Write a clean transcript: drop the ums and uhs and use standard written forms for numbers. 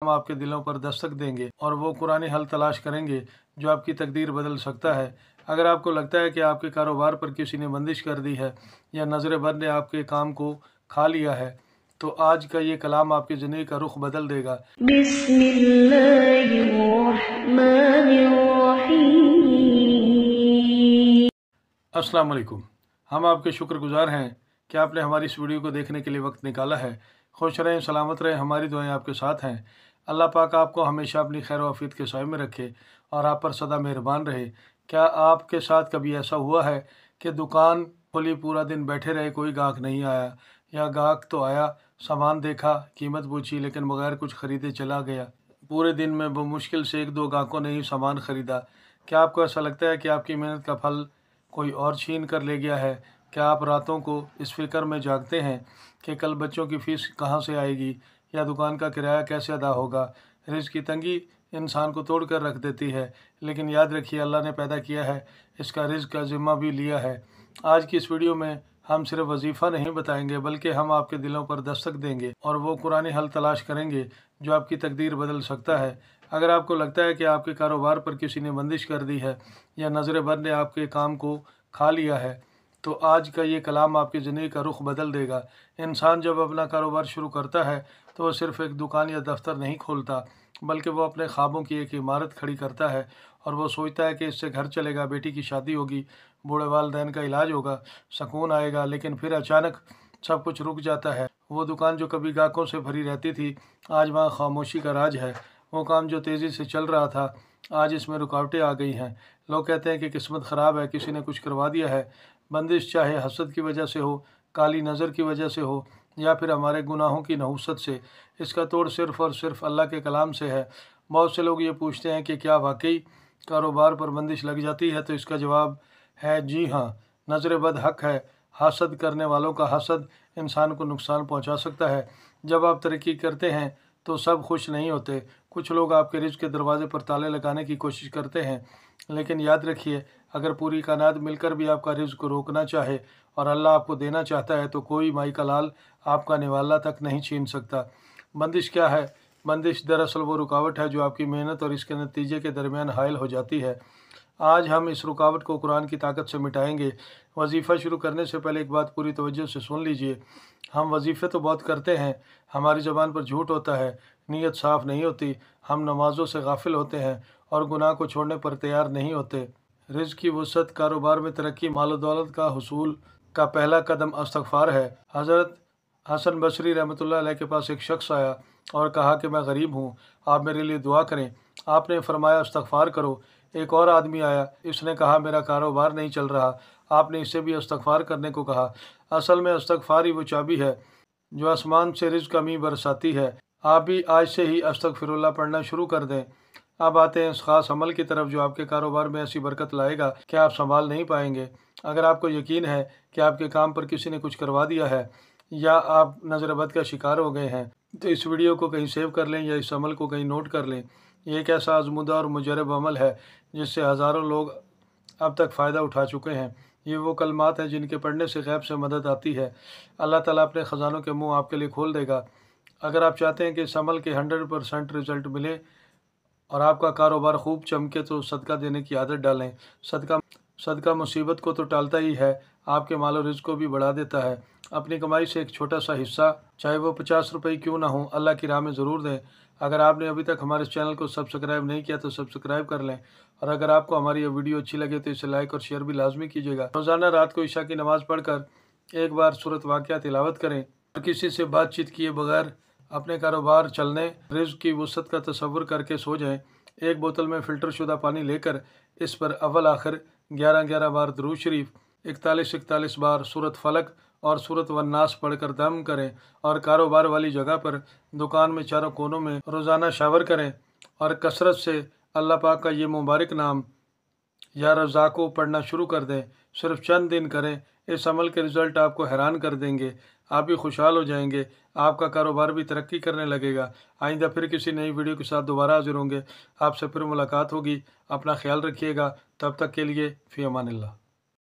हम आपके दिलों पर दस्तक देंगे और वो कुरानी हल तलाश करेंगे जो आपकी तकदीर बदल सकता है। अगर आपको लगता है कि आपके कारोबार पर किसी ने बंदिश कर दी है या नज़र बद ने आपके काम को खा लिया है, तो आज का ये कलाम आपकी ज़िंदगी का रुख बदल देगा। अस्सलाम वालेकुम। हम आपके शुक्रगुजार हैं कि आपने हमारी इस वीडियो को देखने के लिए वक्त निकाला है। खुश रहें, सलामत रहें, हमारी दुआएं आपके साथ हैं। अल्लाह पाक आपको हमेशा अपनी खैर आफियत के साए में रखे और आप पर सदा मेहरबान रहे। क्या आपके साथ कभी ऐसा हुआ है कि दुकान खोली, पूरा दिन बैठे रहे, कोई गाहक नहीं आया, या गाहक तो आया, सामान देखा, कीमत पूछी, लेकिन बगैर कुछ ख़रीदे चला गया? पूरे दिन में बमुश्किल से एक दो गाहकों ने ही सामान ख़रीदा। क्या आपको ऐसा लगता है कि आपकी मेहनत का फल कोई और छीन कर ले गया है? क्या आप रातों को इस फिक्र में जागते हैं कि कल बच्चों की फ़ीस कहाँ से आएगी या दुकान का किराया कैसे अदा होगा? रिज़्क़ की तंगी इंसान को तोड़ कर रख देती है, लेकिन याद रखिए अल्लाह ने पैदा किया है, इसका रिज़्क़ का ज़िम्मा भी लिया है। आज की इस वीडियो में हम सिर्फ वजीफ़ा नहीं बताएंगे, बल्कि हम आपके दिलों पर दस्तक देंगे और वो कुरानी हल तलाश करेंगे जो आपकी तकदीर बदल सकता है। अगर आपको लगता है कि आपके कारोबार पर किसी ने बंदिश कर दी है या नज़र बद ने आपके काम को खा लिया है, तो आज का ये कलाम आपकी ज़िंदगी का रुख बदल देगा। इंसान जब अपना कारोबार शुरू करता है तो वह सिर्फ़ एक दुकान या दफ्तर नहीं खोलता, बल्कि वो अपने ख्वाबों की एक इमारत खड़ी करता है और वो सोचता है कि इससे घर चलेगा, बेटी की शादी होगी, बूढ़े वालदैन का इलाज होगा, सुकून आएगा। लेकिन फिर अचानक सब कुछ रुक जाता है। वो दुकान जो कभी ग्राहकों से भरी रहती थी, आज वहाँ खामोशी का राज है। वो काम जो तेज़ी से चल रहा था, आज इसमें रुकावटें आ गई हैं। लोग कहते हैं कि किस्मत ख़राब है, किसी ने कुछ करवा दिया है। बंदिश चाहे हसद की वजह से हो, काली नज़र की वजह से हो, या फिर हमारे गुनाहों की नहुसत से, इसका तोड़ सिर्फ़ और सिर्फ अल्लाह के कलाम से है। बहुत से लोग ये पूछते हैं कि क्या वाकई कारोबार पर बंदिश लग जाती है? तो इसका जवाब है जी हाँ। नज़र बद हक है। हसद करने वालों का हसद इंसान को नुकसान पहुंचा सकता है। जब आप तरक्की करते हैं तो सब खुश नहीं होते। कुछ लोग आपके रिज़्क़ के दरवाजे पर ताले लगाने की कोशिश करते हैं, लेकिन याद रखिए अगर पूरी कायनात मिलकर भी आपका रिज़्क़ को रोकना चाहे और अल्लाह आपको देना चाहता है, तो कोई माई का लाल आपका निवाला तक नहीं छीन सकता। बंदिश क्या है? बंदिश दरअसल वो रुकावट है जो आपकी मेहनत और इसके नतीजे के दरमियान हायल हो जाती है। आज हम इस रुकावट को कुरान की ताकत से मिटाएंगे। वजीफ़ा शुरू करने से पहले एक बात पूरी तवज्जो से सुन लीजिए। हम वजीफ़े तो बहुत करते हैं, हमारी ज़बान पर झूठ होता है, नीयत साफ़ नहीं होती, हम नमाज़ों से गाफिल होते हैं और गुनाह को छोड़ने पर तैयार नहीं होते। रिज़्क़ की वसअत, कारोबार में तरक्की, माल और दौलत का हुसूल का पहला कदम इस्तग़फ़ार है। हज़रत हसन बसरी रहमतुल्लाह अलैह के पास एक शख्स आया और कहा कि मैं गरीब हूँ, आप मेरे लिए दुआ करें। आपने फरमाया इस्तग़फ़ार करो। एक और आदमी आया, इसने कहा मेरा कारोबार नहीं चल रहा, आपने इससे भी इस्तग़फ़ार करने को कहा। असल में इस्तग़फ़ार ही वो चाबी है जो आसमान से रिज़्क़ का मींह बरसाती है। आप भी आज से ही अस्तग़फ़िरुल्लाह पढ़ना शुरू कर दें। अब आते हैं इस ख़ास अमल की तरफ जो आपके कारोबार में ऐसी बरकत लाएगा कि आप संभाल नहीं पाएंगे। अगर आपको यकीन है कि आपके काम पर किसी ने कुछ करवा दिया है या आप नज़र बद का शिकार हो गए हैं, तो इस वीडियो को कहीं सेव कर लें या इस अमल को कहीं नोट कर लें। ये एक ऐसा आज़मूदा और मुजरब अमल है जिससे हज़ारों लोग अब तक फ़ायदा उठा चुके हैं। ये वो कलमात हैं जिनके पढ़ने से गैब से मदद आती है। अल्लाह ताला अपने ख़ज़ानों के मुँह आपके लिए खोल देगा। अगर आप चाहते हैं कि इस अमल के 100% रिज़ल्ट मिले और आपका कारोबार खूब चमके, तो सदका देने की आदत डालें। सदका मुसीबत को तो टालता ही है, आपके माल और रिज़्क़ को भी बढ़ा देता है। अपनी कमाई से एक छोटा सा हिस्सा, चाहे वो 50 रुपये क्यों ना हो, अल्लाह की राह में ज़रूर दें। अगर आपने अभी तक हमारे चैनल को सब्सक्राइब नहीं किया तो सब्सक्राइब कर लें, और अगर आपको हमारी ये वीडियो अच्छी लगे तो इसे लाइक और शेयर भी लाजमी कीजिएगा। रोज़ाना रात को इशा की नमाज़ पढ़कर एक बार सूरत वाक़िया तिलावत करें और किसी से बातचीत किए बगैर अपने कारोबार चलने, रिज़्क़ की वसअत का तसव्वुर करके सो जाएं। एक बोतल में फ़िल्टर शुदा पानी लेकर इस पर अव्वल आखिर 11-11 बार दुरूद शरीफ, 41-41 बार सूरत फलक और सूरत वन्नास पढ़कर दम करें और कारोबार वाली जगह पर, दुकान में चारों कोनों में रोज़ाना शावर करें और कसरत से अल्लाह पाक का ये मुबारक नाम या रज़ाको पढ़ना शुरू कर दें। सिर्फ चंद दिन करें, इस अमल के रिज़ल्ट आपको हैरान कर देंगे। आप भी खुशहाल हो जाएंगे, आपका कारोबार भी तरक्की करने लगेगा। आइंदा फिर किसी नई वीडियो के साथ दोबारा हाजिर होंगे, आपसे फिर मुलाकात होगी। अपना ख्याल रखिएगा, तब तक के लिए फ़ी अमानिल्लाह।